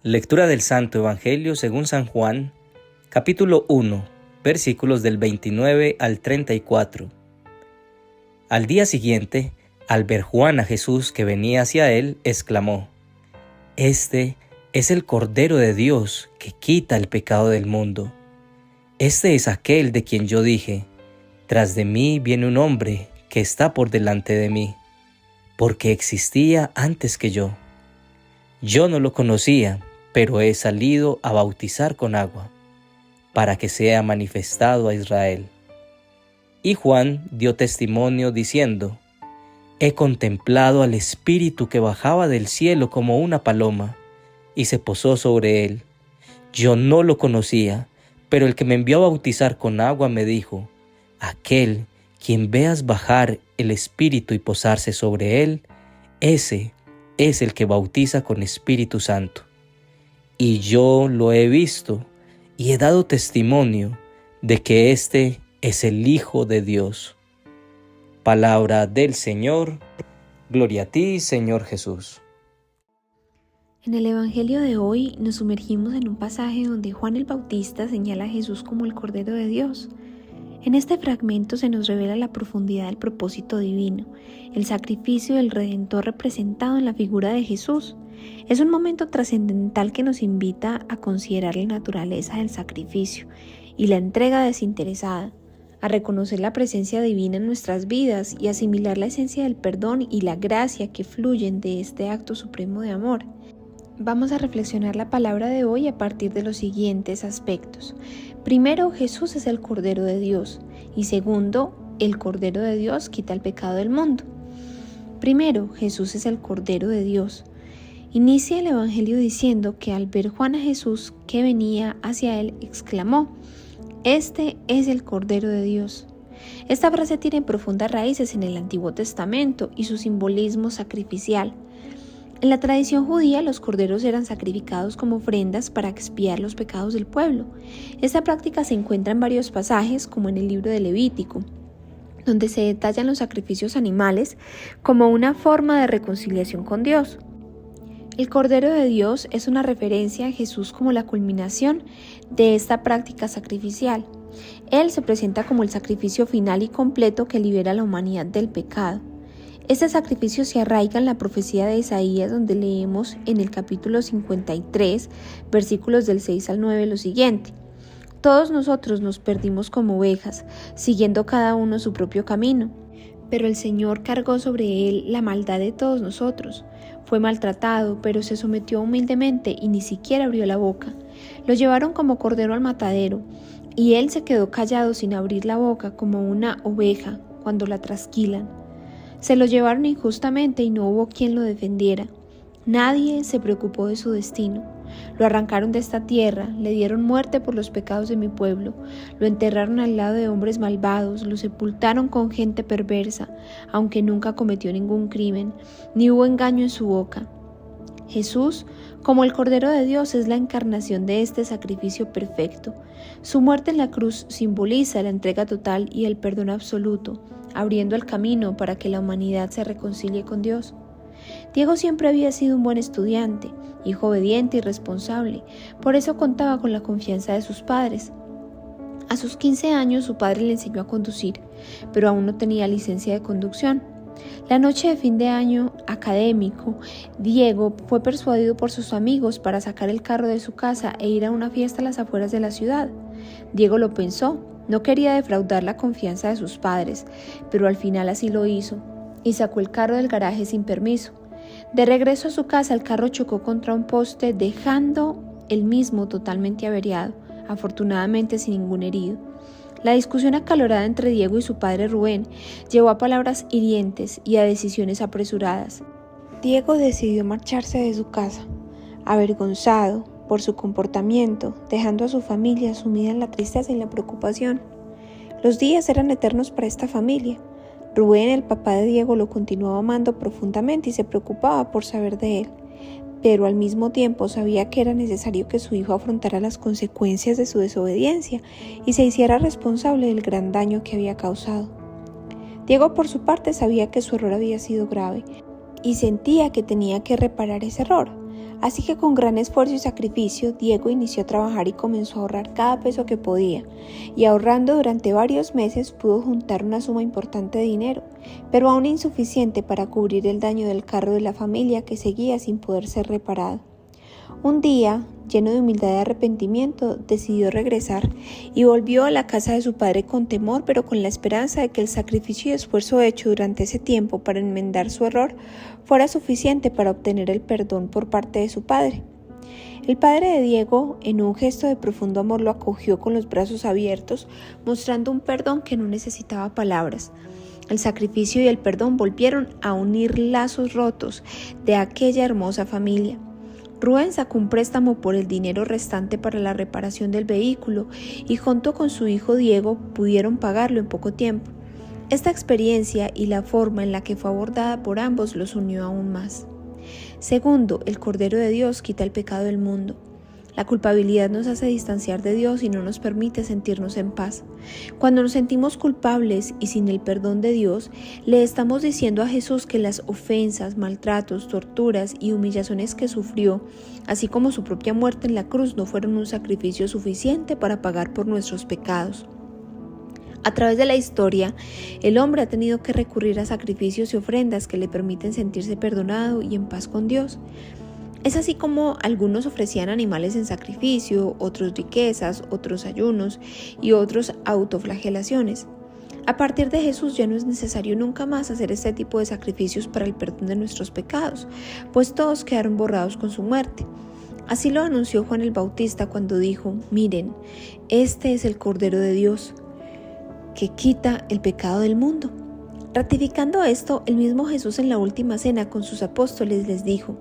Lectura del Santo Evangelio según San Juan, capítulo 1, versículos del 29 al 34. Al día siguiente, al ver Juan a Jesús que venía hacia él, exclamó: «Este es el Cordero de Dios que quita el pecado del mundo. Este es aquel de quien yo dije: tras de mí viene un hombre que está por delante de mí, porque existía antes que yo. Yo no lo conocía, pero he salido a bautizar con agua, para que sea manifestado a Israel». Y Juan dio testimonio diciendo: «He contemplado al Espíritu que bajaba del cielo como una paloma, y se posó sobre él. Yo no lo conocía, pero el que me envió a bautizar con agua me dijo: aquel quien veas bajar el Espíritu y posarse sobre él, ese es el que bautiza con Espíritu Santo. Y yo lo he visto y he dado testimonio de que este es el Hijo de Dios». Palabra del Señor. Gloria a ti, Señor Jesús. En el Evangelio de hoy nos sumergimos en un pasaje donde Juan el Bautista señala a Jesús como el Cordero de Dios. En este fragmento se nos revela la profundidad del propósito divino, el sacrificio del Redentor representado en la figura de Jesús. Es un momento trascendental que nos invita a considerar la naturaleza del sacrificio y la entrega desinteresada, a reconocer la presencia divina en nuestras vidas y asimilar la esencia del perdón y la gracia que fluyen de este acto supremo de amor. Vamos a reflexionar la palabra de hoy a partir de los siguientes aspectos. Primero, Jesús es el Cordero de Dios, y segundo, el Cordero de Dios quita el pecado del mundo. Primero, Jesús es el Cordero de Dios. Inicia el Evangelio diciendo que al ver Juan a Jesús que venía hacia él, exclamó: «Este es el Cordero de Dios». Esta frase tiene profundas raíces en el Antiguo Testamento y su simbolismo sacrificial. En la tradición judía, los corderos eran sacrificados como ofrendas para expiar los pecados del pueblo. Esta práctica se encuentra en varios pasajes, como en el libro de Levítico, donde se detallan los sacrificios animales como una forma de reconciliación con Dios. El Cordero de Dios es una referencia a Jesús como la culminación de esta práctica sacrificial. Él se presenta como el sacrificio final y completo que libera a la humanidad del pecado. Este sacrificio se arraiga en la profecía de Isaías, donde leemos en el capítulo 53, versículos del 6 al 9 lo siguiente: «Todos nosotros nos perdimos como ovejas, siguiendo cada uno su propio camino. Pero el Señor cargó sobre él la maldad de todos nosotros. Fue maltratado, pero se sometió humildemente y ni siquiera abrió la boca. Lo llevaron como cordero al matadero, y él se quedó callado sin abrir la boca, como una oveja cuando la trasquilan. Se lo llevaron injustamente y no hubo quien lo defendiera. Nadie se preocupó de su destino. Lo arrancaron de esta tierra, le dieron muerte por los pecados de mi pueblo, lo enterraron al lado de hombres malvados, lo sepultaron con gente perversa, aunque nunca cometió ningún crimen, ni hubo engaño en su boca». Jesús, como el Cordero de Dios, es la encarnación de este sacrificio perfecto. Su muerte en la cruz simboliza la entrega total y el perdón absoluto, abriendo el camino para que la humanidad se reconcilie con Dios. Diego siempre había sido un buen estudiante, hijo obediente y responsable, por eso contaba con la confianza de sus padres. A sus 15 años su padre le enseñó a conducir, pero aún no tenía licencia de conducción. La noche de fin de año académico, Diego fue persuadido por sus amigos para sacar el carro de su casa e ir a una fiesta a las afueras de la ciudad. Diego lo pensó, no quería defraudar la confianza de sus padres, pero al final así lo hizo, y sacó el carro del garaje sin permiso. De regreso a su casa, el carro chocó contra un poste, dejando el mismo totalmente averiado, afortunadamente sin ningún herido. La discusión acalorada entre Diego y su padre Rubén llevó a palabras hirientes y a decisiones apresuradas. Diego decidió marcharse de su casa, avergonzado por su comportamiento, dejando a su familia sumida en la tristeza y la preocupación. Los días eran eternos para esta familia. Rubén, el papá de Diego, lo continuaba amando profundamente y se preocupaba por saber de él, pero al mismo tiempo sabía que era necesario que su hijo afrontara las consecuencias de su desobediencia y se hiciera responsable del gran daño que había causado. Diego, por su parte, sabía que su error había sido grave y sentía que tenía que reparar ese error. Así que con gran esfuerzo y sacrificio, Diego inició a trabajar y comenzó a ahorrar cada peso que podía, y ahorrando durante varios meses pudo juntar una suma importante de dinero, pero aún insuficiente para cubrir el daño del carro de la familia que seguía sin poder ser reparado. Un día, lleno de humildad y arrepentimiento, decidió regresar y volvió a la casa de su padre con temor, pero con la esperanza de que el sacrificio y esfuerzo hecho durante ese tiempo para enmendar su error fuera suficiente para obtener el perdón por parte de su padre. El padre de Diego, en un gesto de profundo amor, lo acogió con los brazos abiertos, mostrando un perdón que no necesitaba palabras. El sacrificio y el perdón volvieron a unir lazos rotos de aquella hermosa familia. Rubén sacó un préstamo por el dinero restante para la reparación del vehículo y junto con su hijo Diego pudieron pagarlo en poco tiempo. Esta experiencia y la forma en la que fue abordada por ambos los unió aún más. Segundo, el Cordero de Dios quita el pecado del mundo. La culpabilidad nos hace distanciar de Dios y no nos permite sentirnos en paz. Cuando nos sentimos culpables y sin el perdón de Dios, le estamos diciendo a Jesús que las ofensas, maltratos, torturas y humillaciones que sufrió, así como su propia muerte en la cruz, no fueron un sacrificio suficiente para pagar por nuestros pecados. A través de la historia, el hombre ha tenido que recurrir a sacrificios y ofrendas que le permiten sentirse perdonado y en paz con Dios. Es así como algunos ofrecían animales en sacrificio, otros riquezas, otros ayunos y otros autoflagelaciones. A partir de Jesús ya no es necesario nunca más hacer este tipo de sacrificios para el perdón de nuestros pecados, pues todos quedaron borrados con su muerte. Así lo anunció Juan el Bautista cuando dijo: «Miren, este es el Cordero de Dios, que quita el pecado del mundo». Ratificando esto, el mismo Jesús en la última cena con sus apóstoles les dijo: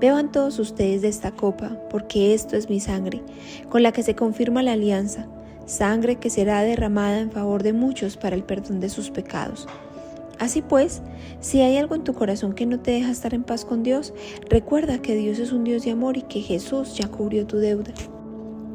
«Beban todos ustedes de esta copa, porque esto es mi sangre, con la que se confirma la alianza, sangre que será derramada en favor de muchos para el perdón de sus pecados». Así pues, si hay algo en tu corazón que no te deja estar en paz con Dios, recuerda que Dios es un Dios de amor y que Jesús ya cubrió tu deuda.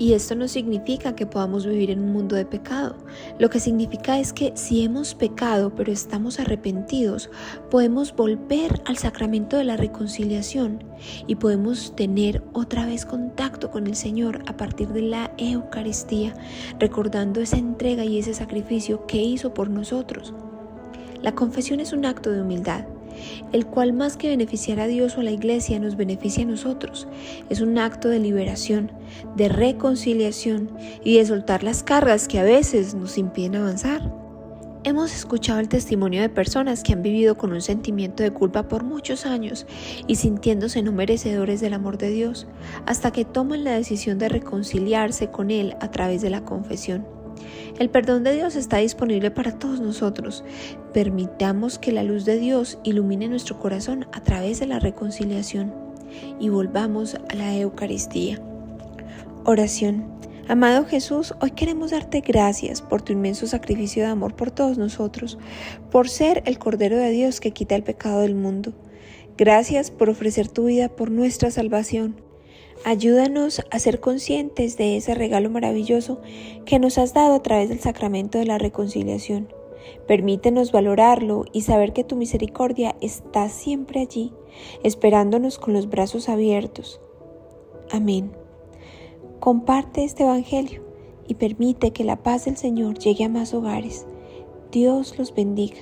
Y esto no significa que podamos vivir en un mundo de pecado. Lo que significa es que si hemos pecado pero estamos arrepentidos, podemos volver al sacramento de la reconciliación y podemos tener otra vez contacto con el Señor a partir de la Eucaristía, recordando esa entrega y ese sacrificio que hizo por nosotros. La confesión es un acto de humildad, el cual más que beneficiar a Dios o a la Iglesia nos beneficia a nosotros. Es un acto de liberación, de reconciliación y de soltar las cargas que a veces nos impiden avanzar. Hemos escuchado el testimonio de personas que han vivido con un sentimiento de culpa por muchos años y sintiéndose no merecedores del amor de Dios, hasta que toman la decisión de reconciliarse con Él a través de la confesión. El perdón de Dios está disponible para todos nosotros. Permitamos que la luz de Dios ilumine nuestro corazón a través de la reconciliación y volvamos a la Eucaristía. Oración. Amado Jesús, hoy queremos darte gracias por tu inmenso sacrificio de amor por todos nosotros, por ser el Cordero de Dios que quita el pecado del mundo. Gracias por ofrecer tu vida por nuestra salvación. Ayúdanos a ser conscientes de ese regalo maravilloso que nos has dado a través del sacramento de la reconciliación. Permítenos valorarlo y saber que tu misericordia está siempre allí, esperándonos con los brazos abiertos. Amén. Comparte este evangelio y permite que la paz del Señor llegue a más hogares. Dios los bendiga.